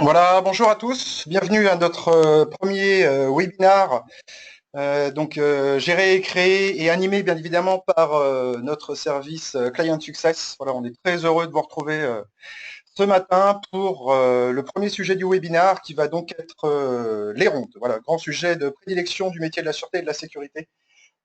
Voilà, bonjour à tous, bienvenue à notre premier webinaire, géré, créé et animé bien évidemment par notre service Client Success. Voilà, on est très heureux de vous retrouver ce matin pour le premier sujet du webinaire qui va donc être les rondes. Voilà, grand sujet de prédilection du métier de la sûreté et de la sécurité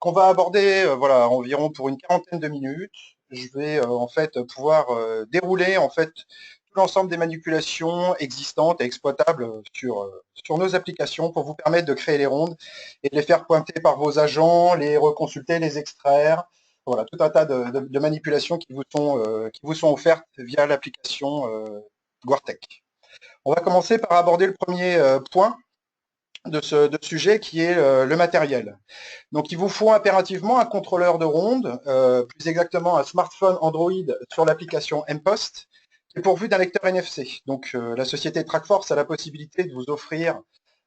qu'on va aborder voilà, environ pour une quarantaine de minutes. Je vais en fait pouvoir dérouler en fait tout l'ensemble des manipulations existantes et exploitables sur nos applications pour vous permettre de créer les rondes et de les faire pointer par vos agents, les reconsulter, les extraire. Voilà, tout un tas de manipulations qui vous sont offertes via l'application GuarTech. On va commencer par aborder le premier point de ce sujet qui est le matériel. Donc il vous faut impérativement un contrôleur de ronde, plus exactement un smartphone Android sur l'application mPost, qui est pourvu d'un lecteur NFC. Donc la société TrackForce a la possibilité de vous offrir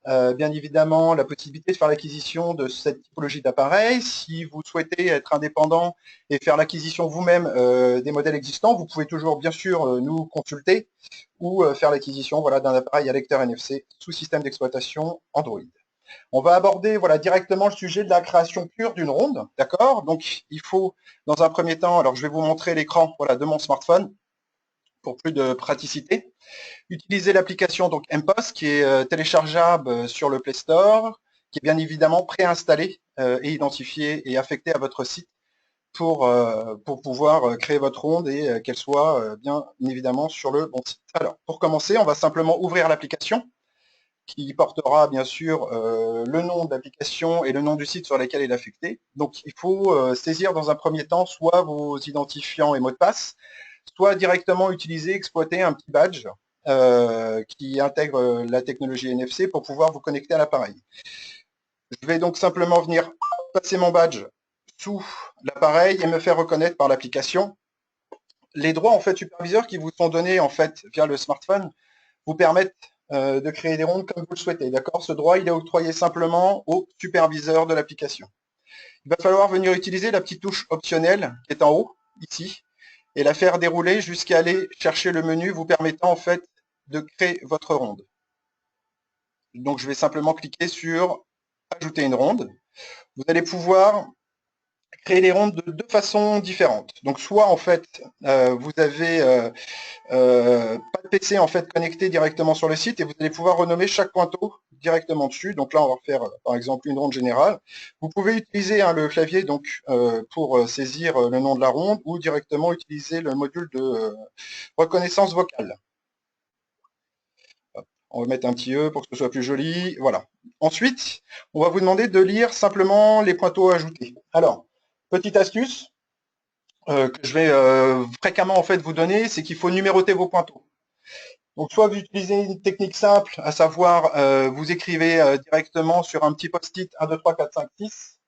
bien évidemment la possibilité de faire l'acquisition de cette typologie d'appareil. Si vous souhaitez être indépendant et faire l'acquisition vous-même des modèles existants, vous pouvez toujours bien sûr nous consulter ou faire l'acquisition voilà, d'un appareil à lecteur NFC sous système d'exploitation Android. On va aborder voilà, directement le sujet de la création pure d'une ronde, d'accord? Donc, il faut, dans un premier temps, alors je vais vous montrer l'écran voilà, de mon smartphone pour plus de praticité. Utiliser l'application donc mPost qui est téléchargeable sur le Play Store, qui est bien évidemment préinstallée et identifiée et affectée à votre site pour pouvoir créer votre ronde et qu'elle soit bien évidemment sur le bon site. Alors, pour commencer, on va simplement ouvrir l'application qui portera bien sûr le nom de l'application et le nom du site sur lequel il est affecté. Donc il faut saisir dans un premier temps soit vos identifiants et mots de passe, soit directement utiliser, exploiter un petit badge qui intègre la technologie NFC pour pouvoir vous connecter à l'appareil. Je vais donc simplement venir passer mon badge sous l'appareil et me faire reconnaître par l'application. Les droits en fait superviseurs qui vous sont donnés en fait via le smartphone vous permettent de créer des rondes comme vous le souhaitez. D'accord? Ce droit, il est octroyé simplement au superviseur de l'application. Il va falloir venir utiliser la petite touche optionnelle qui est en haut, ici, et la faire dérouler jusqu'à aller chercher le menu vous permettant en fait de créer votre ronde. Donc je vais simplement cliquer sur ajouter une ronde. Vous allez pouvoir créer les rondes de deux façons différentes. Donc soit en fait vous avez pas de PC en fait connecté directement sur le site et vous allez pouvoir renommer chaque pointeau directement dessus. Donc là, on va faire par exemple une ronde générale. Vous pouvez utiliser le clavier donc pour saisir le nom de la ronde ou directement utiliser le module de reconnaissance vocale. On va mettre un petit E pour que ce soit plus joli. Voilà. Ensuite, on va vous demander de lire simplement les pointeaux ajoutés. Alors, petite astuce que je vais fréquemment en fait vous donner, c'est qu'il faut numéroter vos pointeaux. Donc, soit vous utilisez une technique simple, à savoir, vous écrivez directement sur un petit post-it 1, 2, 3, 4, 5, 6,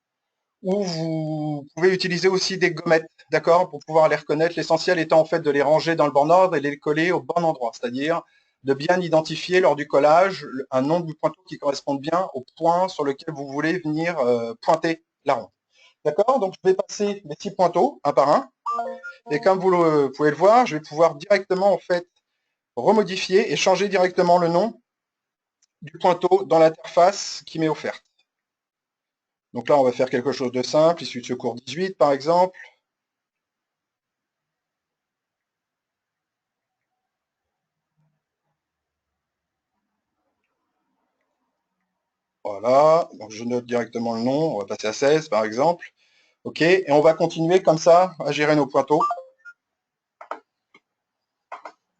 ou vous pouvez utiliser aussi des gommettes, d'accord, pour pouvoir les reconnaître. L'essentiel étant en fait de les ranger dans le bon ordre et les coller au bon endroit, c'est-à-dire de bien identifier lors du collage un nom du pointeau qui corresponde bien au point sur lequel vous voulez venir pointer la ronde. D'accord? Donc, je vais passer mes 6 pointeaux un par un. Et comme vous pouvez le voir, je vais pouvoir directement en fait remodifier et changer directement le nom du pointeau dans l'interface qui m'est offerte. Donc là, on va faire quelque chose de simple, issue de secours 18 par exemple. Voilà, donc je note directement le nom, on va passer à 16 par exemple. OK, et on va continuer comme ça à gérer nos pointeaux,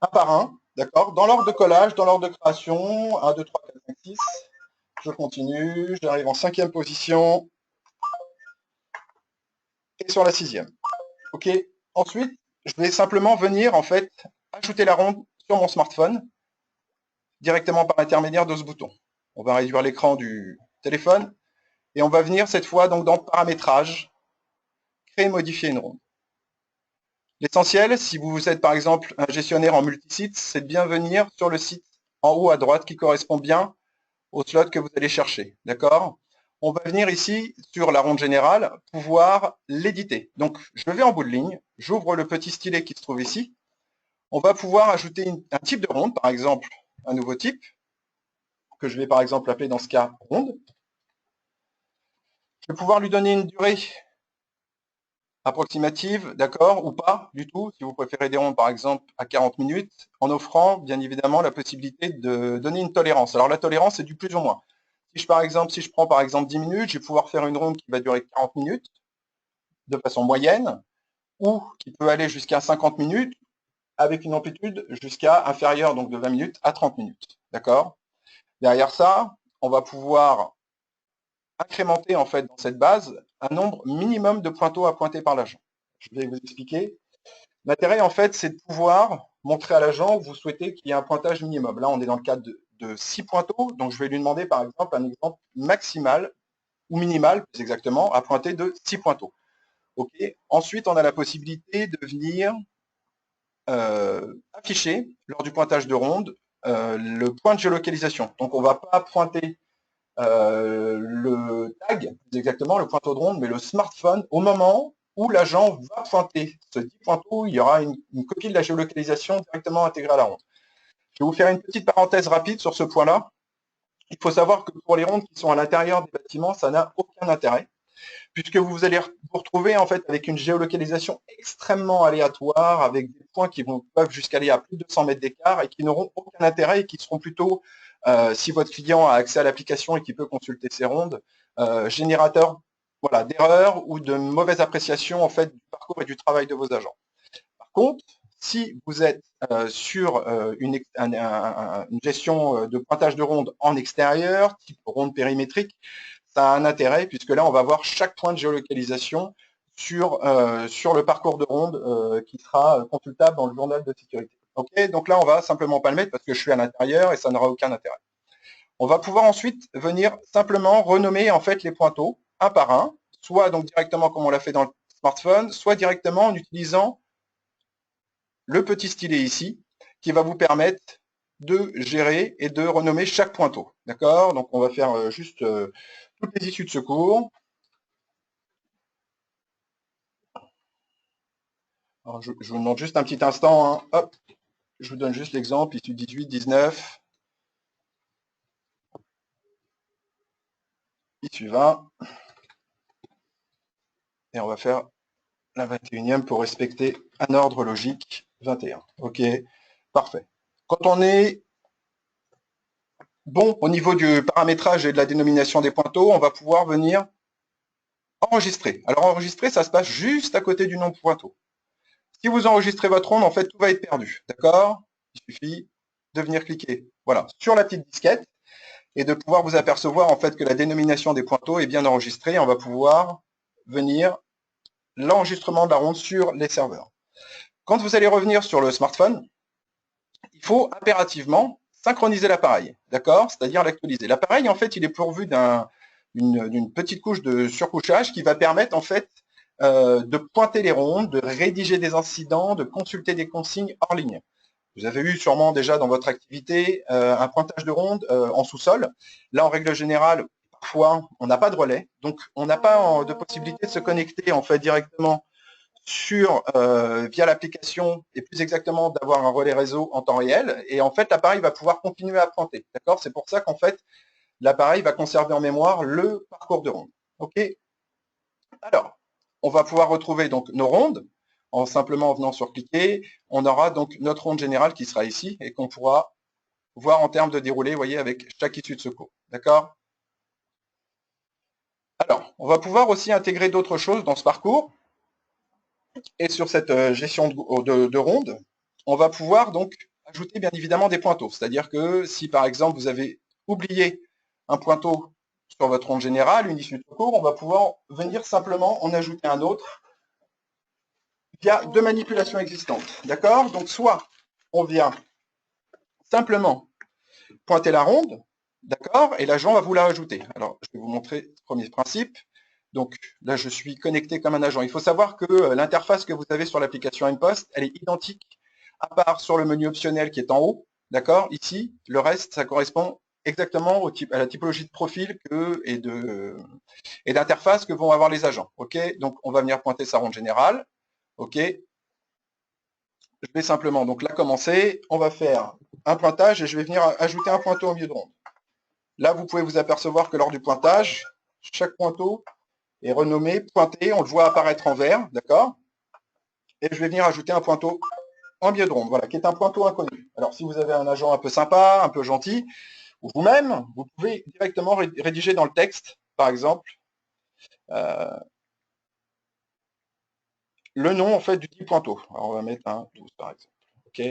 un par un, d'accord, dans l'ordre de collage, dans l'ordre de création, 1, 2, 3, 4, 5, 6. Je continue, j'arrive en 5e position et sur la 6e. OK, ensuite, je vais simplement venir en fait ajouter la ronde sur mon smartphone directement par l'intermédiaire de ce bouton. On va réduire l'écran du téléphone et on va venir cette fois donc dans paramétrage, créer et modifier une ronde. L'essentiel, si vous êtes par exemple un gestionnaire en multisite, c'est de bien venir sur le site en haut à droite qui correspond bien au slot que vous allez chercher. D'accord? On va venir ici sur la ronde générale, pouvoir l'éditer. Donc je vais en bout de ligne, j'ouvre le petit stylet qui se trouve ici. On va pouvoir ajouter un type de ronde, par exemple un nouveau type, que je vais par exemple appeler dans ce cas ronde. Je vais pouvoir lui donner une durée approximative, d'accord, ou pas du tout, si vous préférez des rondes par exemple à 40 minutes, en offrant bien évidemment la possibilité de donner une tolérance. Alors la tolérance, c'est du plus ou moins. Si je prends par exemple 10 minutes, je vais pouvoir faire une ronde qui va durer 40 minutes de façon moyenne, ou qui peut aller jusqu'à 50 minutes, avec une amplitude jusqu'à inférieure, donc de 20 minutes à 30 minutes. D'accord? Derrière ça, on va pouvoir incrémenter en fait dans cette base un nombre minimum de pointeaux à pointer par l'agent. Je vais vous expliquer. L'intérêt en fait, c'est de pouvoir montrer à l'agent que vous souhaitez qu'il y ait un pointage minimum. Là, on est dans le cadre de 6 pointeaux, donc je vais lui demander par exemple un exemple maximal ou minimal, plus exactement, à pointer de 6 pointeaux. Ok. Ensuite, on a la possibilité de venir afficher lors du pointage de ronde le point de géolocalisation. Donc on ne va pas pointer le tag, plus exactement le pointeau de ronde, mais le smartphone au moment où l'agent va pointer ce 10 pointeau, il y aura une copie de la géolocalisation directement intégrée à la ronde. Je vais vous faire une petite parenthèse rapide sur ce point-là. Il faut savoir que pour les rondes qui sont à l'intérieur des bâtiments, ça n'a aucun intérêt, puisque vous allez vous retrouver en fait avec une géolocalisation extrêmement aléatoire, avec des points qui peuvent jusqu'aller à plus de 200 mètres d'écart et qui n'auront aucun intérêt et qui seront plutôt, si votre client a accès à l'application et qui peut consulter ses rondes, générateur voilà, d'erreurs ou de mauvaise appréciation en fait du parcours et du travail de vos agents. Par contre, si vous êtes sur une gestion de pointage de ronde en extérieur, type ronde périmétrique, ça a un intérêt puisque là, on va voir chaque point de géolocalisation sur le parcours de ronde qui sera consultable dans le journal de sécurité. Okay, donc là, on va simplement pas le mettre parce que je suis à l'intérieur et ça n'aura aucun intérêt. On va pouvoir ensuite venir simplement renommer en fait les pointeaux un par un, soit donc directement comme on l'a fait dans le smartphone, soit directement en utilisant le petit stylet ici qui va vous permettre de gérer et de renommer chaque pointeau. D'accord? Donc on va faire juste toutes les issues de secours. Alors, je vous demande juste un petit instant. Hein. Hop, je vous donne juste l'exemple, issue 18, 19, issue 20. Et on va faire la 21e pour respecter un ordre logique 21. Ok, parfait. Quand on est bon au niveau du paramétrage et de la dénomination des pointeaux, on va pouvoir venir enregistrer. Alors enregistrer, ça se passe juste à côté du nom de pointeau. Si vous enregistrez votre ronde, en fait, tout va être perdu. D'accord? Il suffit de venir cliquer voilà, sur la petite disquette et de pouvoir vous apercevoir en fait que la dénomination des pointeaux est bien enregistrée. On va pouvoir venir l'enregistrement de la ronde sur les serveurs. Quand vous allez revenir sur le smartphone, il faut impérativement synchroniser l'appareil, d'accord? C'est-à-dire l'actualiser. L'appareil, en fait, il est pourvu d'une petite couche de surcouchage qui va permettre, en fait, de pointer les rondes, de rédiger des incidents, de consulter des consignes hors ligne. Vous avez eu sûrement déjà dans votre activité un pointage de ronde en sous-sol. Là, en règle générale, parfois, on n'a pas de relais, donc on n'a pas de possibilité de se connecter en fait directement via l'application et plus exactement d'avoir un relais réseau en temps réel. Et en fait, l'appareil va pouvoir continuer à pointer. D'accord? C'est pour ça qu'en fait, l'appareil va conserver en mémoire le parcours de ronde. OK? Alors, on va pouvoir retrouver donc nos rondes en simplement venant sur cliquer. On aura donc notre ronde générale qui sera ici et qu'on pourra voir en termes de déroulé, vous voyez, avec chaque issue de secours. D'accord? Alors, on va pouvoir aussi intégrer d'autres choses dans ce parcours. Et sur cette gestion de ronde, on va pouvoir donc ajouter bien évidemment des pointeaux. C'est-à-dire que si par exemple vous avez oublié un pointeau sur votre ronde générale, une issue de secours, on va pouvoir venir simplement en ajouter un autre via deux manipulations existantes. D'accord? Donc soit on vient simplement pointer la ronde, d'accord? Et l'agent va vous la rajouter. Alors, je vais vous montrer le premier principe. Donc là, je suis connecté comme un agent. Il faut savoir que l'interface que vous avez sur l'application mPost, elle est identique, à part sur le menu optionnel qui est en haut. D'accord? Ici, le reste, ça correspond exactement à la typologie de profil et d'interface que vont avoir les agents. OK? Donc, on va venir pointer sa ronde générale. OK? je vais simplement donc là commencer. On va faire un pointage et je vais venir ajouter un pointeau au milieu de ronde. Là, vous pouvez vous apercevoir que lors du pointage, chaque pointeau est renommé, pointé, on le voit apparaître en vert, d'accord? Et je vais venir ajouter un pointeau en milieu de ronde, voilà, qui est un pointeau inconnu. Alors, si vous avez un agent un peu sympa, un peu gentil, ou vous-même, vous pouvez directement rédiger dans le texte, par exemple, le nom en fait du dit pointeau. Alors, on va mettre un 12 par exemple. Ok.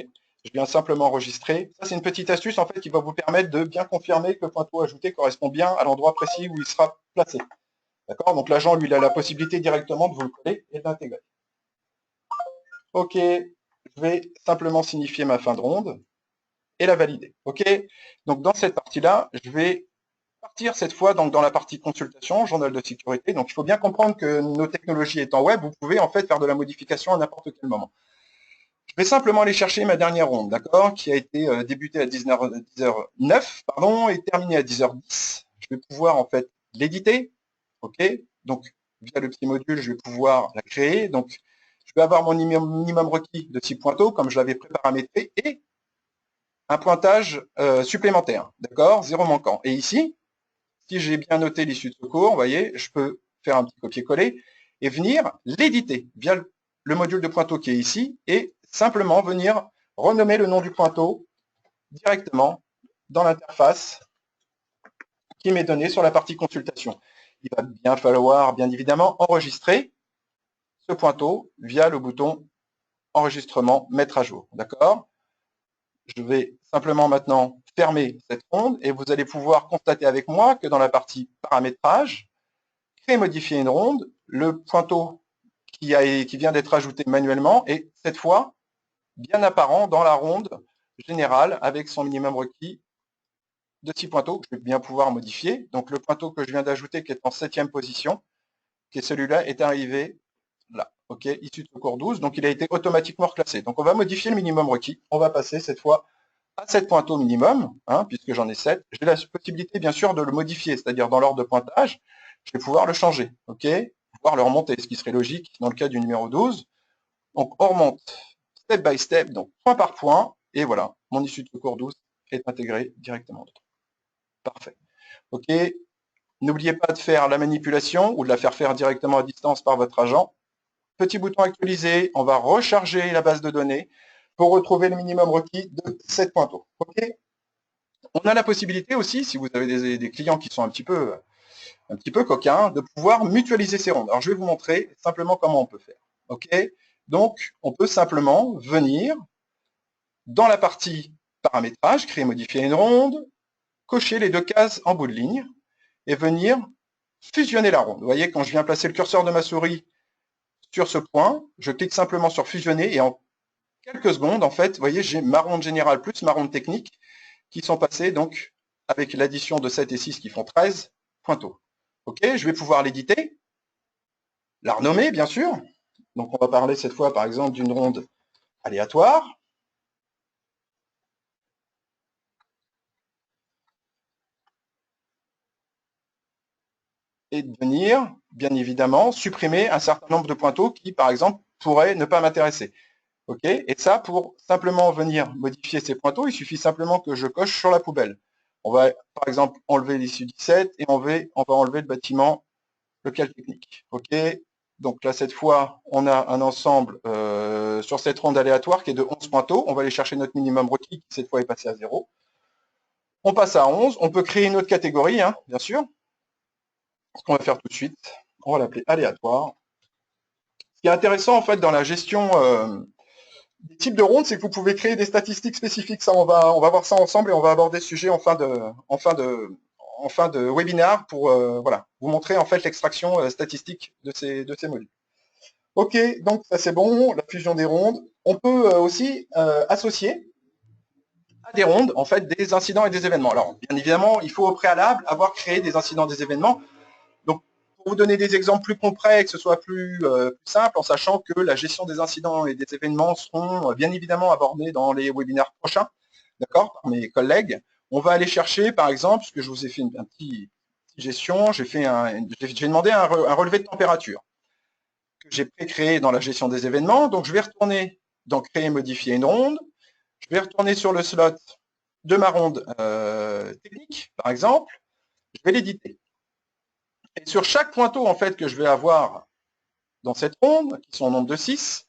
Je viens simplement enregistrer. Ça, c'est une petite astuce en fait qui va vous permettre de bien confirmer que le pointeau ajouté correspond bien à l'endroit précis où il sera placé. D'accord? Donc l'agent, lui, il a la possibilité directement de vous le coller et de l'intégrer. Ok, je vais simplement signifier ma fin de ronde et la valider. Ok. Donc dans cette partie-là, je vais partir cette fois donc, dans la partie consultation, journal de sécurité. Donc il faut bien comprendre que nos technologies étant web, vous pouvez en fait faire de la modification à n'importe quel moment. Je vais simplement aller chercher ma dernière ronde, d'accord, qui a été débutée à 10h09, pardon, et terminée à 10h10. Je vais pouvoir en fait l'éditer, ok. Donc via le petit module, je vais pouvoir la créer. Donc je vais avoir mon minimum requis de 6 pointeaux, comme je l'avais préparamétré, et un pointage supplémentaire, d'accord, 0 manquant. Et ici, si j'ai bien noté l'issue de secours, vous voyez, je peux faire un petit copier-coller et venir l'éditer via le module de pointeau qui est ici et simplement venir renommer le nom du pointeau directement dans l'interface qui m'est donnée sur la partie consultation. Il va bien falloir, bien évidemment, enregistrer ce pointeau via le bouton enregistrement, mettre à jour. D'accord? Je vais simplement maintenant fermer cette ronde et vous allez pouvoir constater avec moi que dans la partie paramétrage, créer et modifier une ronde, le pointeau qui vient d'être ajouté manuellement est cette fois bien apparent dans la ronde générale avec son minimum requis de 6 pointeaux que je vais bien pouvoir modifier. Donc le pointeau que je viens d'ajouter qui est en 7e position, qui est celui-là, est arrivé là. OK, issu de secours 12, donc il a été automatiquement reclassé. Donc on va modifier le minimum requis. On va passer cette fois à 7 pointeaux minimum, hein, puisque j'en ai 7. J'ai la possibilité bien sûr de le modifier, c'est-à-dire dans l'ordre de pointage, je vais pouvoir le changer, ok, pouvoir le remonter, ce qui serait logique dans le cas du numéro 12. Donc on remonte step by step, donc point par point, et voilà, mon issue de secours 12 est intégrée directement dedans. Parfait. Ok, n'oubliez pas de faire la manipulation ou de la faire directement à distance par votre agent. Petit bouton actualiser, on va recharger la base de données pour retrouver le minimum requis de 7 pointeaux. Ok. On a la possibilité aussi, si vous avez des clients qui sont un petit peu coquins, de pouvoir mutualiser ces rondes. Alors je vais vous montrer simplement comment on peut faire. Ok. Donc on peut simplement venir dans la partie paramétrage, créer, modifier une ronde, cocher les deux cases en bout de ligne et venir fusionner la ronde. Vous voyez, quand je viens placer le curseur de ma souris sur ce point, je clique simplement sur fusionner et en quelques secondes, en fait, vous voyez, j'ai ma ronde générale plus ma ronde technique qui sont passés donc avec l'addition de 7 et 6 qui font 13 pointeaux. Ok, je vais pouvoir l'éditer, la renommer bien sûr. Donc on va parler cette fois par exemple d'une ronde aléatoire. Et de venir, bien évidemment, supprimer un certain nombre de pointeaux qui, par exemple, pourraient ne pas m'intéresser. Ok, et ça, pour simplement venir modifier ces pointeaux, il suffit simplement que je coche sur la poubelle. On va, par exemple, enlever l'issue 17 et on va enlever le bâtiment local technique. Ok, donc là, cette fois, on a un ensemble sur cette ronde aléatoire qui est de 11 pointeaux. On va aller chercher notre minimum requis qui, cette fois, est passé à 0. On passe à 11. On peut créer une autre catégorie, hein, bien sûr. Ce qu'on va faire tout de suite, on va l'appeler aléatoire. Ce qui est intéressant, en fait, dans la gestion des types de rondes, c'est que vous pouvez créer des statistiques spécifiques. Ça, on va voir ça ensemble et on va aborder ce sujet en fin de webinaire pour voilà, vous montrer en fait l'extraction statistique de ces modules. Ok, donc ça c'est bon, la fusion des rondes. On peut aussi associer à des rondes en fait des incidents et des événements. Alors bien évidemment, il faut au préalable avoir créé des incidents et des événements. Donc pour vous donner des exemples plus concrets, que ce soit plus simple, en sachant que la gestion des incidents et des événements seront bien évidemment abordés dans les webinaires prochains, d'accord, par mes collègues. On va aller chercher, par exemple, ce que je vous ai fait une petite gestion, j'ai demandé un relevé de température que j'ai pré-créé dans la gestion des événements. Donc je vais retourner dans créer et modifier une ronde. Je vais retourner sur le slot de ma ronde technique, par exemple. Je vais l'éditer. Et sur chaque pointeau en fait que je vais avoir dans cette ronde, qui sont au nombre de 6,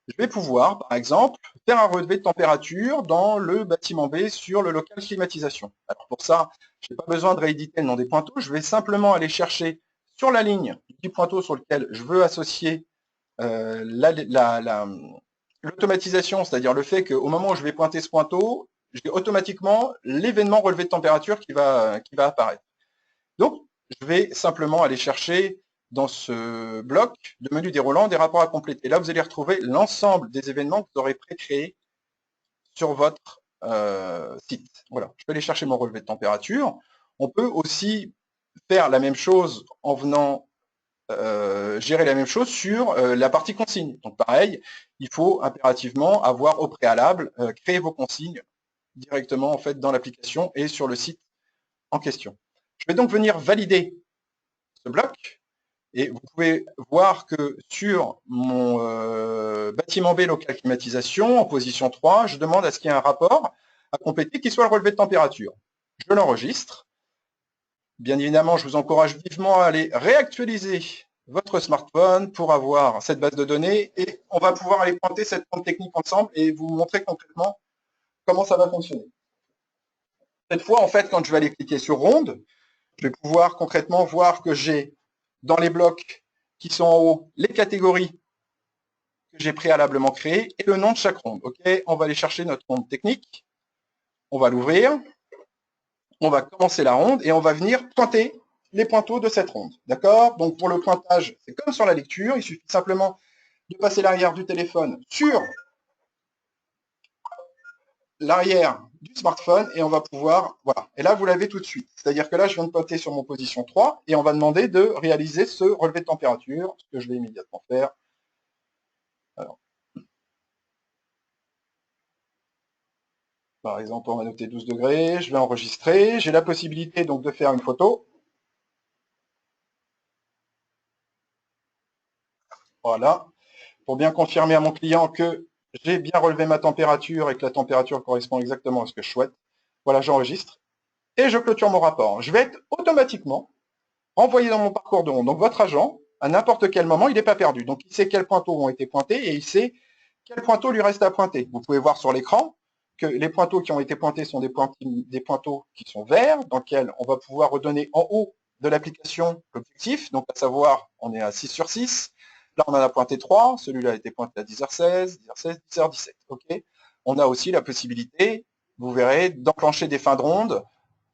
je vais pouvoir, par exemple, faire un relevé de température dans le bâtiment B sur le local climatisation. Alors pour ça, je n'ai pas besoin de rééditer le nom des pointeaux, je vais simplement aller chercher sur la ligne du pointeau sur lequel je veux associer l'automatisation, c'est-à-dire le fait qu'au moment où je vais pointer ce pointeau, j'ai automatiquement l'événement relevé de température qui va apparaître. Donc, je vais simplement aller chercher dans ce bloc de menu déroulant des rapports à compléter. Là, vous allez retrouver l'ensemble des événements que vous aurez pré-créés sur votre site. Voilà, je vais aller chercher mon relevé de température. On peut aussi faire la même chose en venant gérer la même chose sur la partie consigne. Donc pareil, il faut impérativement avoir au préalable créé vos consignes directement en fait dans l'application et sur le site en question. Je vais donc venir valider ce bloc et vous pouvez voir que sur mon bâtiment B local climatisation en position 3, je demande à ce qu'il y ait un rapport à compléter qui soit le relevé de température. Je l'enregistre. Bien évidemment, je vous encourage vivement à aller réactualiser votre smartphone pour avoir cette base de données et on va pouvoir aller pointer cette ronde technique ensemble et vous montrer concrètement comment ça va fonctionner. Cette fois, en fait, quand je vais aller cliquer sur ronde, je vais pouvoir concrètement voir que j'ai dans les blocs qui sont en haut les catégories que j'ai préalablement créées et le nom de chaque ronde. Ok, on va aller chercher notre ronde technique, on va l'ouvrir, on va commencer la ronde et on va venir pointer les pointeaux de cette ronde. D'accord? Donc pour le pointage, c'est comme sur la lecture, il suffit simplement de passer l'arrière du téléphone sur l'arrière du smartphone et on va pouvoir, voilà. Et là, vous l'avez tout de suite. C'est-à-dire que là, je viens de pointer sur mon position 3 et on va demander de réaliser ce relevé de température, ce que je vais immédiatement faire. Alors, par exemple, on va noter 12 degrés, je vais enregistrer. J'ai la possibilité donc de faire une photo. Voilà. Pour bien confirmer à mon client que j'ai bien relevé ma température et que la température correspond exactement à ce que je souhaite. Voilà, j'enregistre et je clôture mon rapport. Je vais être automatiquement renvoyé dans mon parcours de ronde. Donc votre agent, à n'importe quel moment, il n'est pas perdu. Donc il sait quels pointeaux ont été pointés et il sait quel pointeau lui reste à pointer. Vous pouvez voir sur l'écran que les pointeaux qui ont été pointés sont des pointeaux qui sont verts, dans lesquels on va pouvoir redonner en haut de l'application l'objectif, donc à savoir, on est à 6 sur 6. Là, on en a pointé 3, celui-là a été pointé à 10h16, 10h16, 10h17. Okay, on a aussi la possibilité, vous verrez, d'enclencher des fins de ronde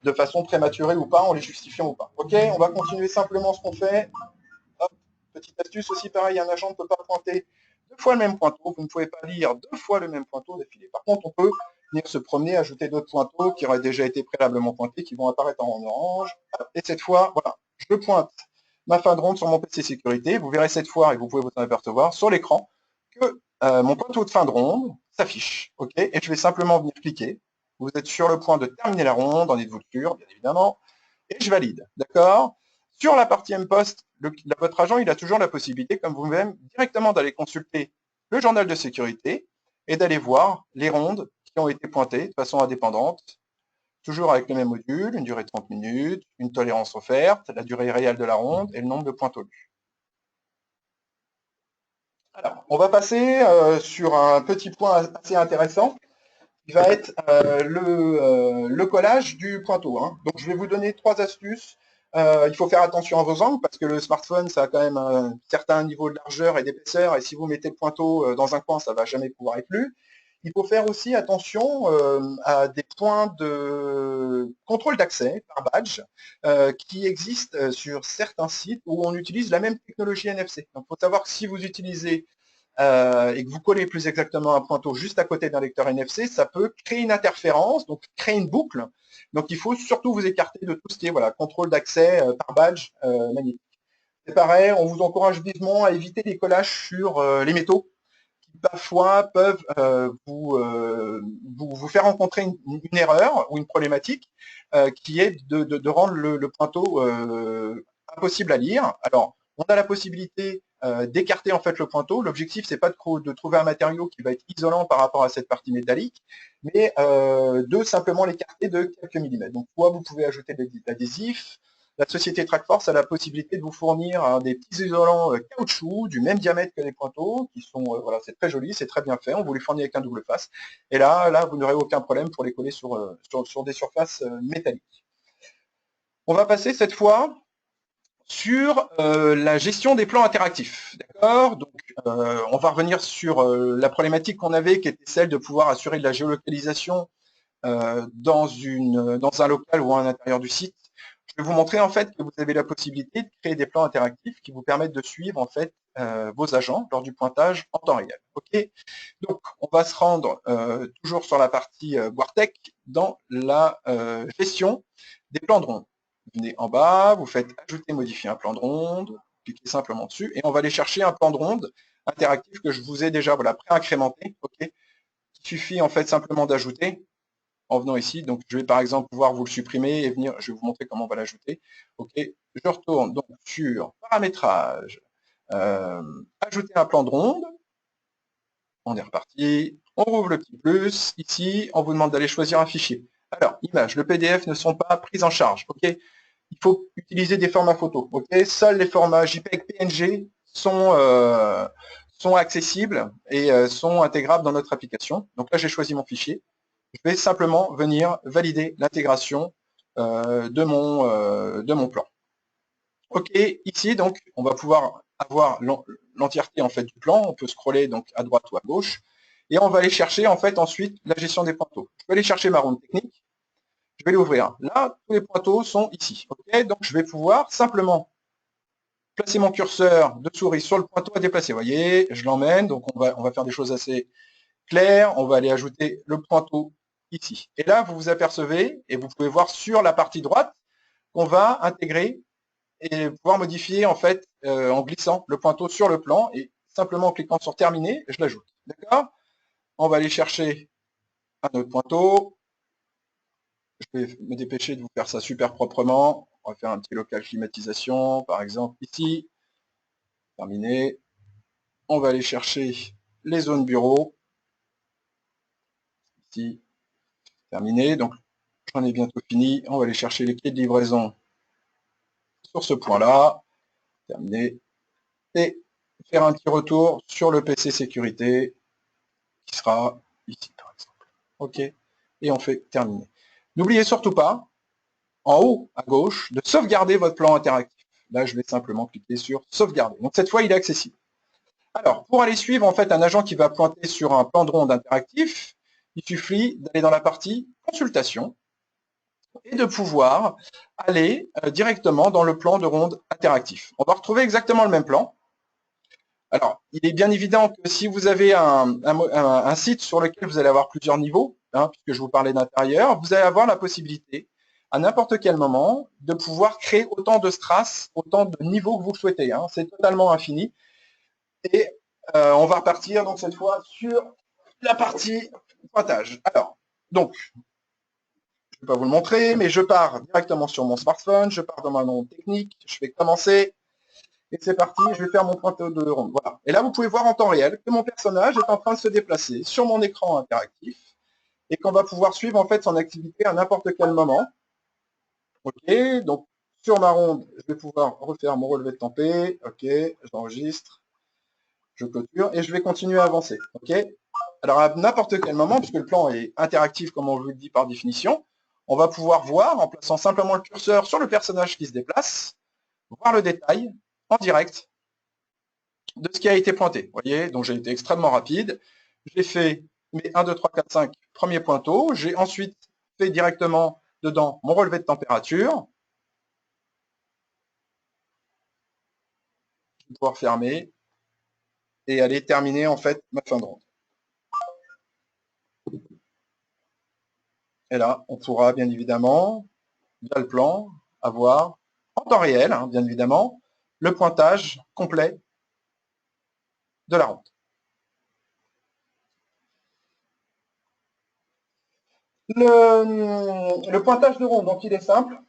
de façon prématurée ou pas, en les justifiant ou pas. Ok, on va continuer simplement ce qu'on fait. Hop, petite astuce aussi, pareil, un agent ne peut pas pointer deux fois le même pointeau, vous ne pouvez pas lire deux fois le même pointeau d'affilée. Par contre, on peut venir se promener, ajouter d'autres pointeaux qui auraient déjà été préalablement pointés, qui vont apparaître en orange. Et cette fois, voilà, je pointe ma fin de ronde sur mon PC sécurité. Vous verrez cette fois, et vous pouvez vous en apercevoir sur l'écran, que mon pointeau de fin de ronde s'affiche. Ok, et je vais simplement venir cliquer. Vous êtes sur le point de terminer la ronde, en êtes-vous sûr, bien évidemment, et je valide. D'accord? Sur la partie M-Post, votre agent, il a toujours la possibilité, comme vous-même, directement d'aller consulter le journal de sécurité et d'aller voir les rondes qui ont été pointées de façon indépendante, toujours avec le même module, une durée de 30 minutes, une tolérance offerte, la durée réelle de la ronde et le nombre de pointeaux lus. Alors, on va passer sur un petit point assez intéressant qui va être le collage du pointeau. Hein. Donc, je vais vous donner 3 astuces. Il faut faire attention à vos angles parce que le smartphone, ça a quand même un certain niveau de largeur et d'épaisseur. Et si vous mettez le pointeau dans un coin, ça ne va jamais pouvoir être lu. Il faut faire aussi attention à des points de contrôle d'accès par badge qui existent sur certains sites où on utilise la même technologie NFC. Donc, il faut savoir que si vous utilisez et que vous collez plus exactement un pointeau juste à côté d'un lecteur NFC, ça peut créer une interférence, donc créer une boucle. Donc il faut surtout vous écarter de tout ce qui est voilà, contrôle d'accès par badge magnétique. C'est pareil, on vous encourage vivement à éviter les collages sur les métaux qui parfois peuvent vous faire rencontrer une erreur ou une problématique qui est de rendre le pointeau impossible à lire. Alors, on a la possibilité d'écarter en fait le pointeau. L'objectif, c'est pas de trouver un matériau qui va être isolant par rapport à cette partie métallique, mais de simplement l'écarter de quelques millimètres. Donc, soit vous pouvez ajouter de l'adhésif. La société Trackforce a la possibilité de vous fournir des petits isolants caoutchouc du même diamètre que les pointeaux, qui sont, voilà, c'est très joli, c'est très bien fait. On vous les fournit avec un double face. Et là, vous n'aurez aucun problème pour les coller sur des surfaces métalliques. On va passer cette fois sur la gestion des plans interactifs. D'accord. Donc, on va revenir sur la problématique qu'on avait, qui était celle de pouvoir assurer de la géolocalisation dans un local ou à l'intérieur du site. Je vais vous montrer en fait que vous avez la possibilité de créer des plans interactifs qui vous permettent de suivre en fait vos agents lors du pointage en temps réel. Ok. Donc, on va se rendre toujours sur la partie Guartec dans la gestion des plans de ronde. Vous venez en bas, vous faites ajouter, modifier un plan de ronde, cliquez simplement dessus, et on va aller chercher un plan de ronde interactif que je vous ai déjà pré-incrémenté. Okay. Il suffit en fait simplement d'ajouter en venant ici. Donc je vais par exemple pouvoir vous le supprimer et venir, je vais vous montrer comment on va l'ajouter. Ok. Je retourne donc sur paramétrage, ajouter un plan de ronde. On est reparti. On rouvre le petit plus. Ici, on vous demande d'aller choisir un fichier. Alors, images, le PDF ne sont pas prises en charge. Ok. Il faut utiliser des formats photos. Okay. Seuls les formats JPEG, PNG sont accessibles et sont intégrables dans notre application. Donc là, j'ai choisi mon fichier. Je vais simplement venir valider l'intégration de mon plan. Ok, ici, donc, on va pouvoir avoir l'entièreté en fait du plan. On peut scroller donc à droite ou à gauche. Et on va aller chercher en fait ensuite la gestion des pointeaux. Je vais aller chercher ma ronde technique. Je vais l'ouvrir. Là, tous les pointeaux sont ici. Okay, donc, je vais pouvoir simplement placer mon curseur de souris sur le pointeau à déplacer. Vous voyez, je l'emmène. Donc, on va faire des choses assez claires. On va aller ajouter le pointeau ici. Et là, vous vous apercevez, et vous pouvez voir sur la partie droite, qu'on va intégrer et pouvoir modifier en fait en glissant le pointeau sur le plan et simplement en cliquant sur terminer, je l'ajoute. D'accord. On va aller chercher un autre pointeau. Je vais me dépêcher de vous faire ça super proprement. On va faire un petit local climatisation, par exemple ici. Terminé. On va aller chercher les zones bureaux. Ici. Terminé. Donc, j'en ai bientôt fini. On va aller chercher les clés de livraison sur ce point-là. Terminé. Et faire un petit retour sur le PC sécurité qui sera ici, par exemple. OK. Et on fait terminer. N'oubliez surtout pas, en haut à gauche, de sauvegarder votre plan interactif. Là, je vais simplement cliquer sur sauvegarder. Donc cette fois, il est accessible. Alors, pour aller suivre en fait un agent qui va pointer sur un plan de ronde interactif, il suffit d'aller dans la partie consultation et de pouvoir aller directement dans le plan de ronde interactif. On va retrouver exactement le même plan. Alors, il est bien évident que si vous avez un site sur lequel vous allez avoir plusieurs niveaux, puisque je vous parlais d'intérieur, vous allez avoir la possibilité, à n'importe quel moment, de pouvoir créer autant de strass, autant de niveaux que vous le souhaitez. C'est totalement infini. Et on va repartir donc cette fois sur la partie pointage. Alors, donc, je ne vais pas vous le montrer, mais je pars directement sur mon smartphone, je pars dans ma ronde technique, je vais commencer. Et c'est parti, je vais faire mon pointeur de ronde. Voilà. Et là, vous pouvez voir en temps réel que mon personnage est en train de se déplacer sur mon écran interactif et qu'on va pouvoir suivre en fait son activité à n'importe quel moment. Ok, donc sur ma ronde, je vais pouvoir refaire mon relevé de tempé. Ok, j'enregistre, je clôture et je vais continuer à avancer. Ok. Alors à n'importe quel moment, puisque le plan est interactif comme on vous le dit par définition, on va pouvoir voir en plaçant simplement le curseur sur le personnage qui se déplace, voir le détail en direct de ce qui a été pointé. Vous voyez, donc j'ai été extrêmement rapide. J'ai fait mes 1, 2, 3, 4, 5 premiers pointeaux. J'ai ensuite fait directement dedans mon relevé de température. Je vais pouvoir fermer et aller terminer en fait ma fin de ronde. Et là, on pourra bien évidemment, via le plan, avoir en temps réel, bien évidemment, le pointage complet de la ronde. Le pointage de ronde, donc il est simple.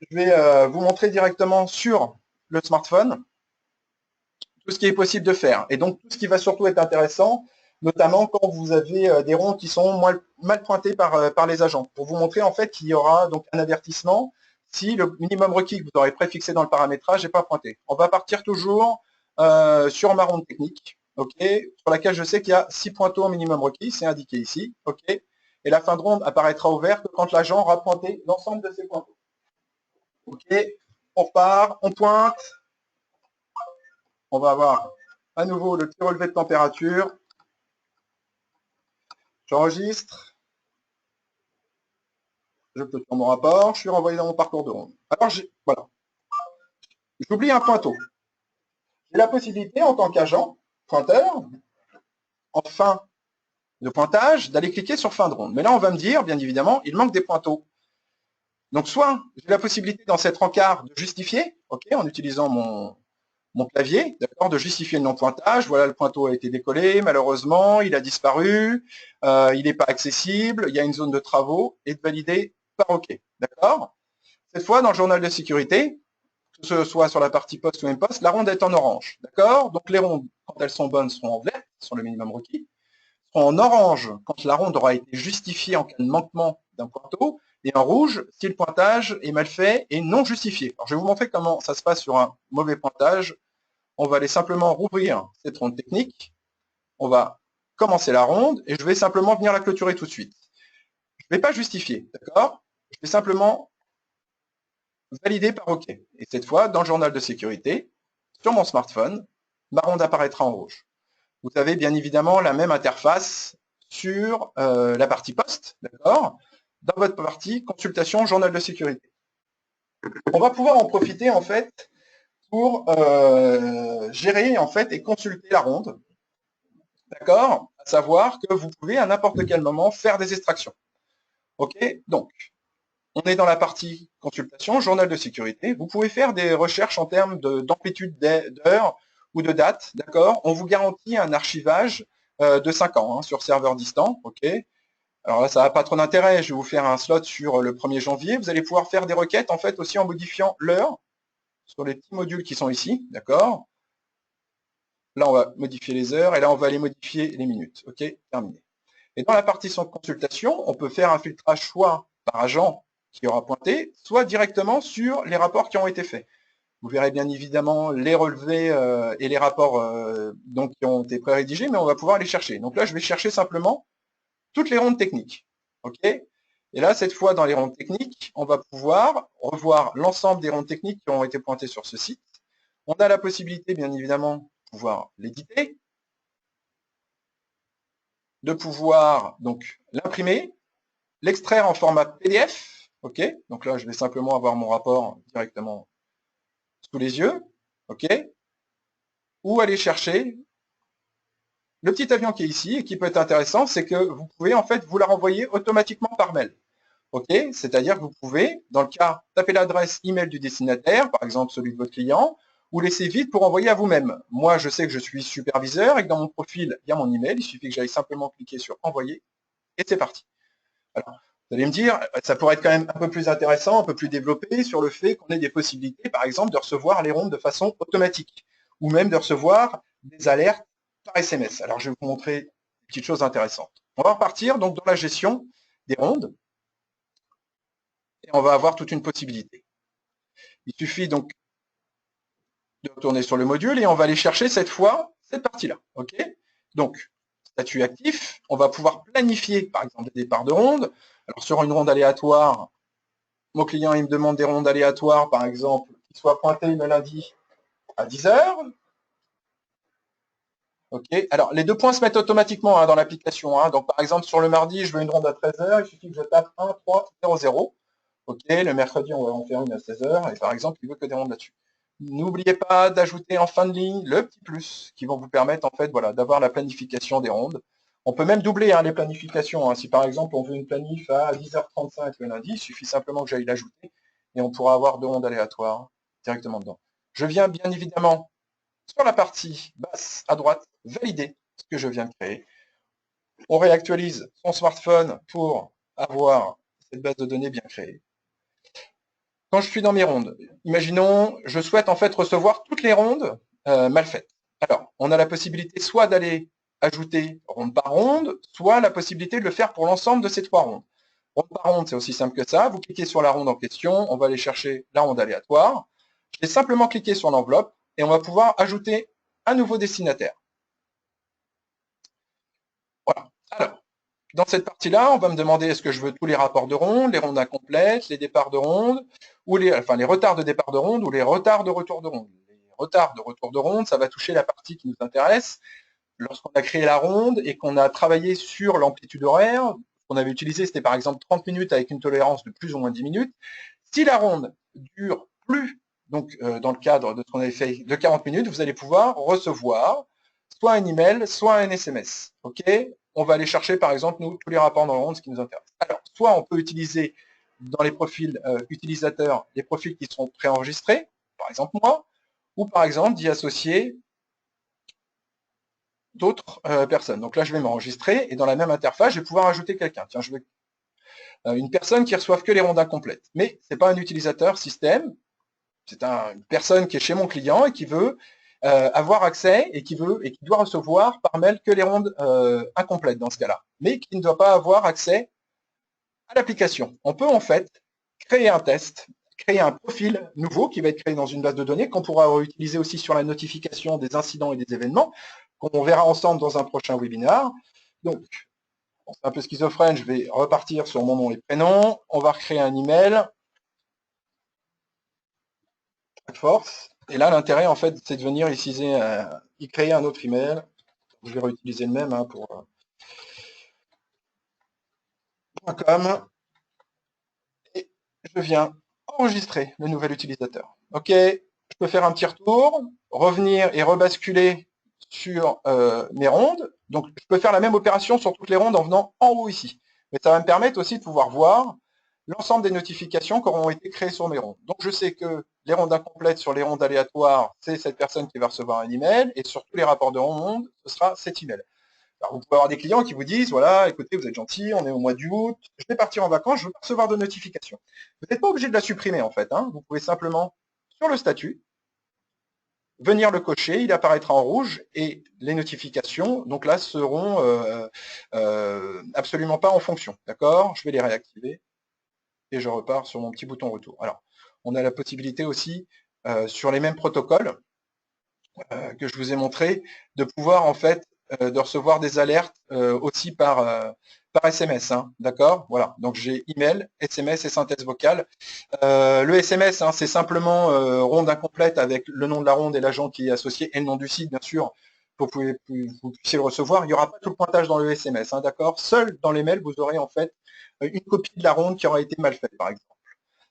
Je vais vous montrer directement sur le smartphone. tout ce qui est possible de faire. Et donc, tout ce qui va surtout être intéressant, notamment quand vous avez des ronds qui sont mal pointés par les agents, pour vous montrer en fait qu'il y aura donc un avertissement si le minimum requis que vous aurez préfixé dans le paramétrage n'est pas pointé. On va partir toujours sur ma ronde technique, ok, sur laquelle je sais qu'il y a 6 pointeaux en minimum requis, c'est indiqué ici, ok, et la fin de ronde apparaîtra ouverte quand l'agent aura pointé l'ensemble de ces pointeaux. Ok, on repart, on pointe, on va avoir à nouveau le petit relevé de température. J'enregistre, je clôture mon rapport, je suis renvoyé dans mon parcours de ronde. Alors, voilà. J'oublie un pointeau. J'ai la possibilité, en tant qu'agent, pointeur, en fin de pointage, d'aller cliquer sur fin de ronde. Mais là, on va me dire, bien évidemment, il manque des pointeaux. Donc, soit j'ai la possibilité dans cette encart de justifier, ok, en utilisant mon clavier, d'accord, de justifier le non-pointage. Voilà, le pointeau a été décollé, malheureusement, il a disparu, il n'est pas accessible, il y a une zone de travaux, et de valider par OK, d'accord. Cette fois, dans le journal de sécurité, que ce soit sur la partie poste ou imposte, la ronde est en orange, d'accord. Donc les rondes, quand elles sont bonnes, seront en vert, sur le minimum requis, seront en orange quand la ronde aura été justifiée en cas de manquement d'un pointeau, et en rouge si le pointage est mal fait et non justifié. Alors, je vais vous montrer comment ça se passe sur un mauvais pointage. On va aller simplement rouvrir cette ronde technique. On va commencer la ronde et je vais simplement venir la clôturer tout de suite. Je ne vais pas justifier, d'accord? Je vais simplement valider par OK. Et cette fois, dans le journal de sécurité, sur mon smartphone, ma ronde apparaîtra en rouge. Vous avez bien évidemment la même interface sur la partie poste, d'accord? Dans votre partie consultation journal de sécurité. On va pouvoir en profiter en fait pour gérer en fait et consulter la ronde, d'accord, à savoir que vous pouvez à n'importe quel moment faire des extractions. Ok, donc on est dans la partie consultation, journal de sécurité. Vous pouvez faire des recherches en termes d'amplitude d'heures ou de date, d'accord. On vous garantit un archivage de 5 ans sur serveur distant, ok. Alors là, ça n'a pas trop d'intérêt. Je vais vous faire un slot sur le 1er janvier. Vous allez pouvoir faire des requêtes en fait aussi en modifiant l'heure sur les petits modules qui sont ici, d'accord. Là, on va modifier les heures et là, on va aller modifier les minutes. OK, terminé. Et dans la partie sans consultation, on peut faire un filtrage soit par agent qui aura pointé, soit directement sur les rapports qui ont été faits. Vous verrez bien évidemment les relevés et les rapports donc, qui ont été pré-rédigés, mais on va pouvoir les chercher. Donc là, je vais chercher simplement toutes les rondes techniques. OK. Et là, cette fois, dans les rondes techniques, on va pouvoir revoir l'ensemble des rondes techniques qui ont été pointées sur ce site. On a la possibilité, bien évidemment, pouvoir l'éditer, de pouvoir donc l'imprimer, l'extraire en format PDF, ok. Donc là, je vais simplement avoir mon rapport directement sous les yeux, ok. Ou aller chercher le petit avion qui est ici et qui peut être intéressant, c'est que vous pouvez en fait vous la renvoyer automatiquement par mail, ok. C'est-à-dire que vous pouvez, dans le cas, taper l'adresse email du destinataire, par exemple celui de votre client, ou laisser vide pour envoyer à vous-même. Moi, je sais que je suis superviseur et que dans mon profil, il y a mon email. Il suffit que j'aille simplement cliquer sur envoyer et c'est parti. Alors, vous allez me dire, ça pourrait être quand même un peu plus intéressant, un peu plus développé sur le fait qu'on ait des possibilités, par exemple, de recevoir les rondes de façon automatique ou même de recevoir des alertes par SMS. Alors, je vais vous montrer une petite chose intéressante. On va repartir donc dans la gestion des rondes et on va avoir toute une possibilité. Il suffit donc de retourner sur le module et on va aller chercher cette fois cette partie-là. Ok. Donc, statut actif, on va pouvoir planifier par exemple des départs de ronde. Alors sur une ronde aléatoire, mon client il me demande des rondes aléatoires, par exemple, qui soient pointées le lundi à 10h. Ok. Alors les 2 points se mettent automatiquement dans l'application. Donc par exemple sur le mardi, je veux une ronde à 13h, il suffit que je tape 1, 3, 0, 0. Ok. Le mercredi, on va en faire une à 16h, et par exemple, il veut que des rondes là-dessus. N'oubliez pas d'ajouter en fin de ligne le petit plus qui vont vous permettre en fait voilà, d'avoir la planification des rondes. On peut même doubler les planifications. Si par exemple on veut une planif à 10h35 le lundi, il suffit simplement que j'aille l'ajouter et on pourra avoir 2 rondes aléatoires directement dedans. Je viens bien évidemment sur la partie basse à droite valider ce que je viens de créer. On réactualise son smartphone pour avoir cette base de données bien créée. Quand je suis dans mes rondes, imaginons, je souhaite en fait recevoir toutes les rondes mal faites. Alors, on a la possibilité soit d'aller ajouter ronde par ronde, soit la possibilité de le faire pour l'ensemble de ces 3 rondes. Ronde par ronde, c'est aussi simple que ça. Vous cliquez sur la ronde en question, on va aller chercher la ronde aléatoire. Je vais simplement cliquer sur l'enveloppe et on va pouvoir ajouter un nouveau destinataire. Voilà. Alors, dans cette partie-là, on va me demander est-ce que je veux tous les rapports de ronde, les rondes incomplètes, les départs de ronde, ou les retards de départ de ronde ou les retards de retour de ronde. Les retards de retour de ronde, ça va toucher la partie qui nous intéresse. Lorsqu'on a créé la ronde et qu'on a travaillé sur l'amplitude horaire, ce qu'on avait utilisé, c'était par exemple 30 minutes avec une tolérance de plus ou moins 10 minutes. Si la ronde dure plus, donc dans le cadre de ce qu'on avait fait de 40 minutes, vous allez pouvoir recevoir soit un email, soit un SMS. Ok, on va aller chercher par exemple nous tous les rapports dans la ronde, ce qui nous intéresse. Alors, soit on peut utiliser dans les profils utilisateurs les profils qui sont préenregistrés, par exemple moi, ou par exemple d'y associer d'autres personnes. Donc là, je vais m'enregistrer et dans la même interface, je vais pouvoir ajouter quelqu'un. Tiens, je veux une personne qui reçoive que les rondes incomplètes. Mais c'est pas un utilisateur système, c'est une personne qui est chez mon client et qui veut avoir accès et qui doit recevoir par mail que les rondes incomplètes dans ce cas-là, mais qui ne doit pas avoir accès à l'application. On peut en fait créer un test, créer un profil nouveau qui va être créé dans une base de données qu'on pourra utiliser aussi sur la notification des incidents et des événements qu'on verra ensemble dans un prochain webinaire. Donc, bon, c'est un peu schizophrène, je vais repartir sur mon nom et prénom. On va recréer un email. Force. Et là, l'intérêt, en fait, c'est de venir y créer un autre email. Je vais réutiliser le même pour .com. Et je viens enregistrer le nouvel utilisateur. OK, je peux faire un petit retour, revenir et rebasculer sur mes rondes. Donc, je peux faire la même opération sur toutes les rondes en venant en haut ici. Mais ça va me permettre aussi de pouvoir voir l'ensemble des notifications qui auront été créées sur mes rondes. Donc, je sais que les rondes incomplètes sur les rondes aléatoires, c'est cette personne qui va recevoir un email, et sur tous les rapports de ronde, ce sera cet email. Alors, vous pouvez avoir des clients qui vous disent, voilà, écoutez, vous êtes gentil, on est au mois d'août, je vais partir en vacances, je veux pas recevoir de notification. Vous n'êtes pas obligé de la supprimer, en fait. Vous pouvez simplement, sur le statut, venir le cocher, il apparaîtra en rouge, et les notifications, donc là, seront absolument pas en fonction. D'accord? Je vais les réactiver, et je repars sur mon petit bouton retour. Alors, on a la possibilité aussi, sur les mêmes protocoles que je vous ai montré, de pouvoir en fait de recevoir des alertes aussi par SMS, d'accord? Voilà, donc j'ai email, SMS et synthèse vocale. Le SMS, c'est simplement ronde incomplète avec le nom de la ronde et l'agent qui est associé et le nom du site, bien sûr, pour que vous puissiez le recevoir. Il n'y aura pas tout le pointage dans le SMS, d'accord? Seul dans les mails, vous aurez en fait une copie de la ronde qui aura été mal faite, par exemple.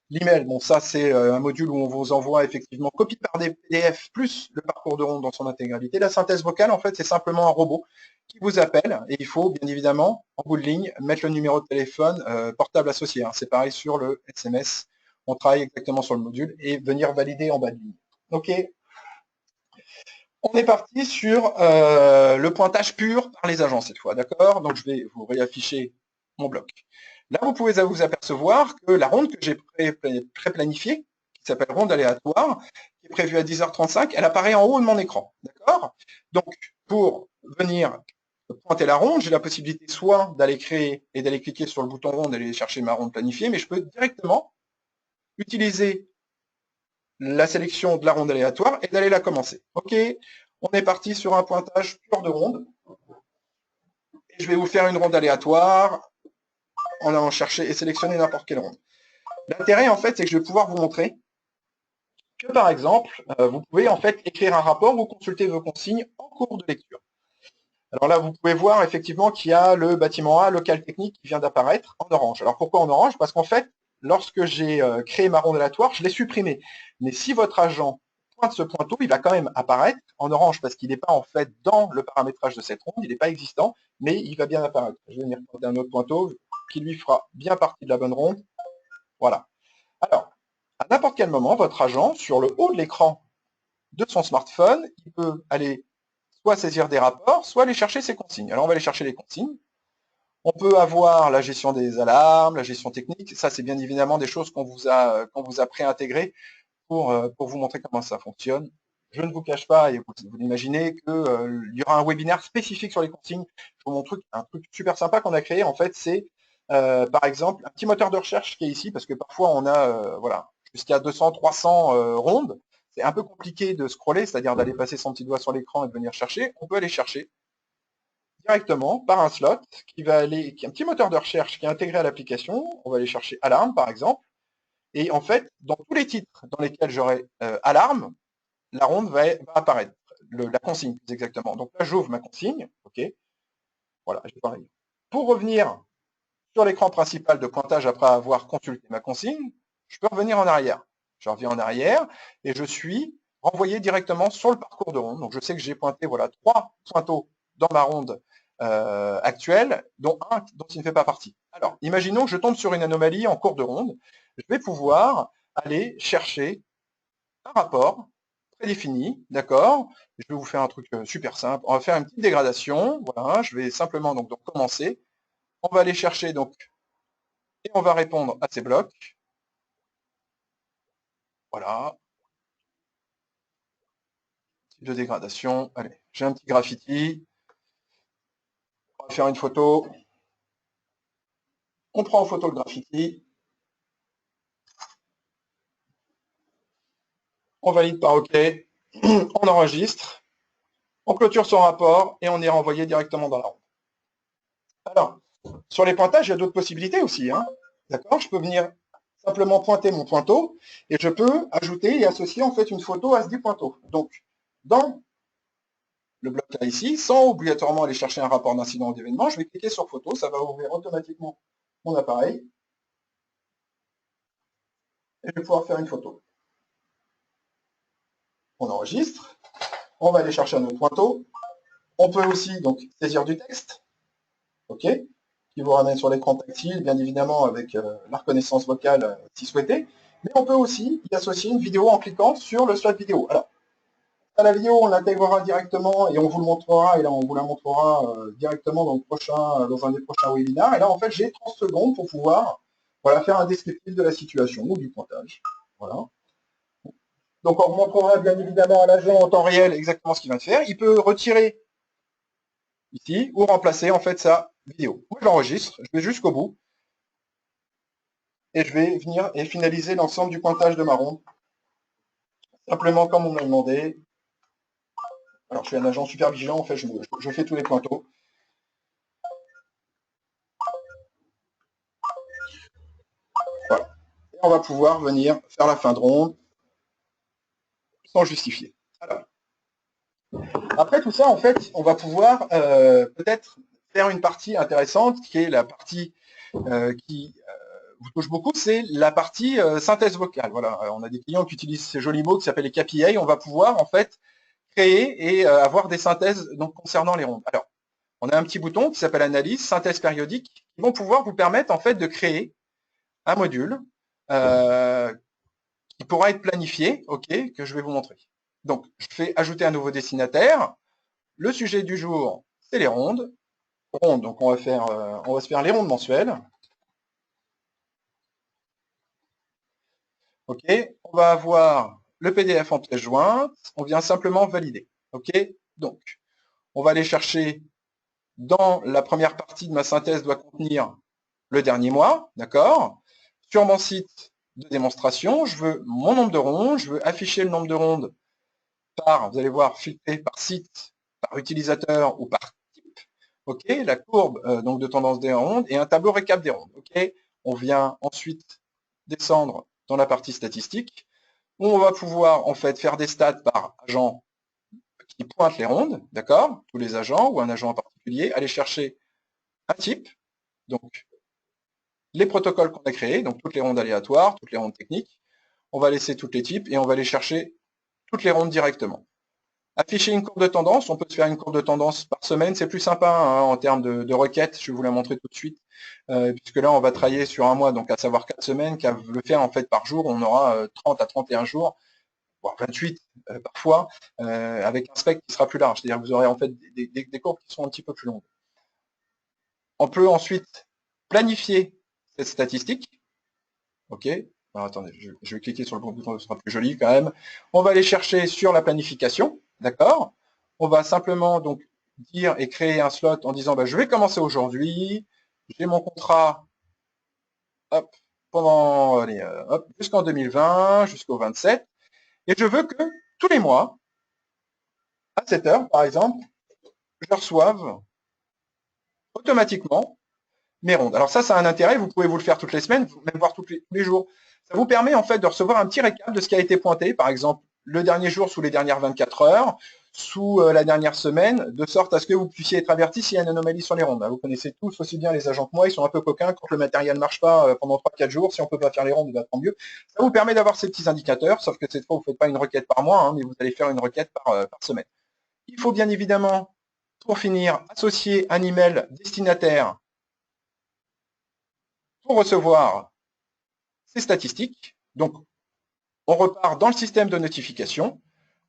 L'email, bon, ça c'est un module où on vous envoie effectivement copie par des PDF plus le parcours de ronde dans son intégralité. La synthèse vocale, en fait, c'est simplement un robot qui vous appelle et il faut bien évidemment, en bout de ligne, mettre le numéro de téléphone portable associé. C'est pareil sur le SMS, on travaille exactement sur le module et venir valider en bas de ligne. OK. On est parti sur le pointage pur par les agents cette fois, d'accord? Donc je vais vous réafficher mon bloc. Là, vous pouvez vous apercevoir que la ronde que j'ai pré-planifiée, qui s'appelle ronde aléatoire, qui est prévue à 10h35, elle apparaît en haut de mon écran, d'accord? Donc, pour venir pointer la ronde, j'ai la possibilité soit d'aller créer et d'aller cliquer sur le bouton ronde et aller chercher ma ronde planifiée, mais je peux directement utiliser la sélection de la ronde aléatoire et d'aller la commencer. OK, on est parti sur un pointage pur de ronde. Et je vais vous faire une ronde aléatoire en allant chercher et sélectionner n'importe quelle ronde. L'intérêt, en fait, c'est que je vais pouvoir vous montrer que, par exemple, vous pouvez en fait écrire un rapport ou consulter vos consignes en cours de lecture. Alors là, vous pouvez voir effectivement qu'il y a le bâtiment A, local technique, qui vient d'apparaître en orange. Alors pourquoi en orange? Parce qu'en fait, lorsque j'ai créé ma ronde aléatoire, je l'ai supprimé. Mais si votre agent pointe ce pointeau, il va quand même apparaître en orange parce qu'il n'est pas en fait dans le paramétrage de cette ronde, il n'est pas existant, mais il va bien apparaître. Je vais venir pointer un autre pointeau qui lui fera bien partie de la bonne ronde. Voilà. Alors, à n'importe quel moment, votre agent, sur le haut de l'écran de son smartphone, il peut aller soit saisir des rapports, soit aller chercher ses consignes. Alors, on va aller chercher les consignes. On peut avoir la gestion des alarmes, la gestion technique. Ça, c'est bien évidemment des choses qu'on vous a préintégrées pour vous montrer comment ça fonctionne. je ne vous cache pas, et vous imaginez qu'il y aura un webinaire spécifique sur les consignes. Je vous montre un truc super sympa qu'on a créé. En fait, c'est par exemple un petit moteur de recherche qui est ici, parce que parfois on a voilà, jusqu'à 200, 300 rondes. C'est un peu compliqué de scroller, c'est-à-dire d'aller passer son petit doigt sur l'écran et de venir chercher. On peut aller chercher directement par un slot qui est un petit moteur de recherche qui est intégré à l'application. On va aller chercher alarme, par exemple. Et en fait, dans tous les titres dans lesquels j'aurai alarme, la ronde va apparaître, la consigne plus exactement. Donc là, j'ouvre ma consigne, ok. Voilà, j'ai pareil. Pour revenir sur l'écran principal de pointage après avoir consulté ma consigne, je peux revenir en arrière. Je reviens en arrière et je suis renvoyé directement sur le parcours de ronde. Donc je sais que j'ai pointé voilà 3 pointeaux dans ma ronde actuelle, dont un dont il ne fait pas partie. Alors, imaginons que je tombe sur une anomalie en cours de ronde. Je vais pouvoir aller chercher un rapport prédéfini, d'accord. Je vais vous faire un truc super simple. On va faire une petite dégradation. Voilà, je vais simplement donc commencer. On va aller chercher donc et on va répondre à ces blocs. Voilà. Type de dégradation. Allez, j'ai un petit graffiti. On va faire une photo. On prend en photo le graffiti. On valide par OK. On enregistre. On clôture son rapport et on est renvoyé directement dans la ronde. Alors, sur les pointages, il y a d'autres possibilités aussi. Hein. D'accord. Je peux venir simplement pointer mon pointeau et je peux ajouter et associer en fait une photo à ce dit pointeau. Donc, dans le bloc là ici, sans obligatoirement aller chercher un rapport d'incident ou d'événement, je vais cliquer sur photo, ça va ouvrir automatiquement mon appareil et je vais pouvoir faire une photo. On enregistre, on va aller chercher un autre pointeau. On peut aussi donc saisir du texte, ok, qui vous ramène sur l'écran tactile, bien évidemment avec la reconnaissance vocale si souhaité, mais on peut aussi y associer une vidéo en cliquant sur le slot vidéo. Alors, à la vidéo, on l'intégrera directement et on vous le montrera, et là on vous la montrera directement dans un des prochains webinaires. Et là, en fait, j'ai 30 secondes pour pouvoir voilà, faire un descriptif de la situation ou du pointage. Voilà. Donc on montrera bien évidemment à l'agent en temps réel exactement ce qu'il va faire. Il peut retirer ici ou remplacer en fait sa vidéo. Moi, je l'enregistre, je vais jusqu'au bout et je vais venir et finaliser l'ensemble du pointage de ma ronde. Simplement comme on m'a demandé. Alors je suis un agent super vigilant, en fait, je fais tous les pointeaux. Voilà. Et on va pouvoir venir faire la fin de ronde sans justifier. Alors, après tout ça, en fait, on va pouvoir peut-être faire une partie intéressante qui est la partie qui vous touche beaucoup, c'est la partie synthèse vocale. Voilà, on a des clients qui utilisent ces jolis mots qui s'appellent les KPI. On va pouvoir en fait créer et avoir des synthèses donc concernant les rondes. Alors, on a un petit bouton qui s'appelle analyse, synthèse périodique, qui vont pouvoir vous permettre en fait de créer un module qui pourra être planifié, ok, que je vais vous montrer. Donc, je fais ajouter un nouveau destinataire. Le sujet du jour, c'est les rondes. Donc on va se faire les rondes mensuelles. Ok, on va avoir le PDF en pièce jointe. On vient simplement valider. Ok, donc on va aller chercher dans la première partie de ma synthèse doit contenir le dernier mois, d'accord. Sur mon site de démonstration, je veux mon nombre de rondes, je veux afficher le nombre de rondes par, vous allez voir, filtré par site, par utilisateur ou par type. Ok, la courbe donc de tendance des rondes et un tableau récap des rondes. Ok, on vient ensuite descendre dans la partie statistique où on va pouvoir en fait faire des stats par agent qui pointe les rondes, d'accord, tous les agents ou un agent en particulier, aller chercher un type, donc les protocoles qu'on a créés, donc toutes les rondes aléatoires, toutes les rondes techniques, on va laisser toutes les types et on va aller chercher toutes les rondes directement. Afficher une courbe de tendance, on peut se faire une courbe de tendance par semaine, c'est plus sympa hein, en termes de requêtes, je vais vous la montrer tout de suite, puisque là on va travailler sur un mois, donc à savoir 4 semaines, qu'à le faire en fait par jour, on aura 30 à 31 jours, voire 28 parfois, avec un spectre qui sera plus large, c'est-à-dire que vous aurez en fait des courbes qui sont un petit peu plus longues. On peut ensuite planifier cette statistique, ok, Alors, attendez, je vais cliquer sur le bon bouton, ce sera plus joli quand même. On va aller chercher sur la planification, d'accord? On va simplement donc dire et créer un slot en disant bah, je vais commencer aujourd'hui, j'ai mon contrat hop, pendant allez, hop, jusqu'en 2020, jusqu'au 27, et je veux que tous les mois, à 7 heures par exemple, je reçoive automatiquement mes rondes. Alors ça a un intérêt, vous pouvez vous le faire toutes les semaines, même voir tous les jours. Ça vous permet en fait de recevoir un petit récap de ce qui a été pointé, par exemple le dernier jour sous les dernières 24 heures, sous la dernière semaine, de sorte à ce que vous puissiez être averti s'il y a une anomalie sur les rondes. Vous connaissez tous aussi bien les agents que moi, ils sont un peu coquins quand le matériel ne marche pas pendant 3-4 jours, si on ne peut pas faire les rondes, bah, tant mieux. Ça vous permet d'avoir ces petits indicateurs, sauf que cette fois, vous ne faites pas une requête par mois, hein, mais vous allez faire une requête par semaine. Il faut bien évidemment, pour finir, associer un email destinataire pour recevoir ces statistiques. Donc, on repart dans le système de notification.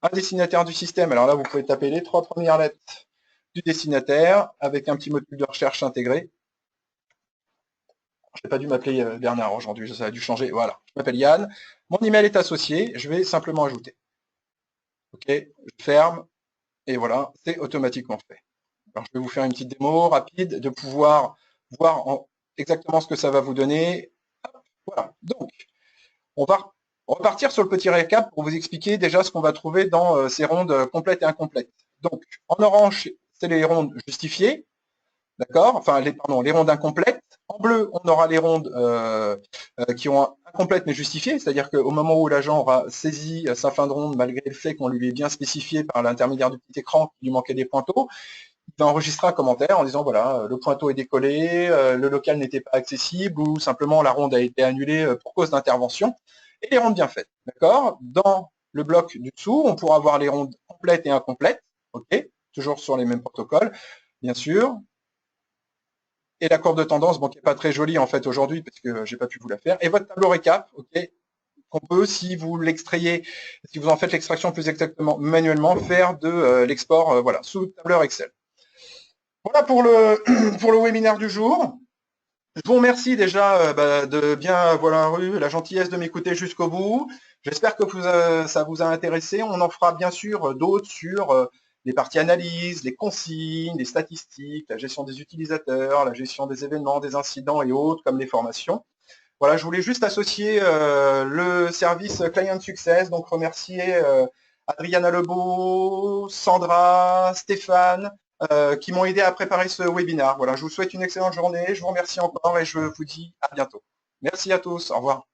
Un destinataire du système, alors là, vous pouvez taper les 3 premières lettres du destinataire avec un petit module de recherche intégré. Je n'ai pas dû m'appeler Bernard aujourd'hui, ça a dû changer. Voilà, je m'appelle Yann. Mon email est associé, je vais simplement ajouter. OK, je ferme, et voilà, c'est automatiquement fait. Alors, je vais vous faire une petite démo rapide de pouvoir voir exactement ce que ça va vous donner. Voilà, donc, on va repartir sur le petit récap pour vous expliquer déjà ce qu'on va trouver dans ces rondes complètes et incomplètes. Donc, en orange, c'est les rondes justifiées, d'accord? Enfin, les rondes incomplètes. En bleu, on aura les rondes qui ont incomplètes mais justifiées, c'est-à-dire qu'au moment où l'agent aura saisi sa fin de ronde, malgré le fait qu'on lui ait bien spécifié par l'intermédiaire du petit écran qu'il lui manquait des pointeaux, il va enregistrer un commentaire en disant voilà, le pointeau est décollé, le local n'était pas accessible, ou simplement la ronde a été annulée pour cause d'intervention, et les rondes bien faites. D'accord? Dans le bloc du dessous, on pourra voir les rondes complètes et incomplètes, ok? Toujours sur les mêmes protocoles, bien sûr. Et la courbe de tendance, bon, qui n'est pas très jolie en fait aujourd'hui, parce que j'ai pas pu vous la faire. Et votre tableau récap, ok, qu'on peut, si vous l'extrayez, si vous en faites l'extraction plus exactement manuellement, faire de l'export voilà, sous tableur Excel. Voilà pour le, pour le webinaire du jour. Je vous remercie déjà de bien avoir eu la gentillesse de m'écouter jusqu'au bout. J'espère que ça vous a intéressé. On en fera bien sûr d'autres sur les parties analyse, les consignes, les statistiques, la gestion des utilisateurs, la gestion des événements, des incidents et autres, comme les formations. Voilà, je voulais juste associer le service Client Success, donc remercier Adriana Lebeau, Sandra, Stéphane, qui m'ont aidé à préparer ce webinaire. Voilà, je vous souhaite une excellente journée, je vous remercie encore et je vous dis à bientôt. Merci à tous, au revoir.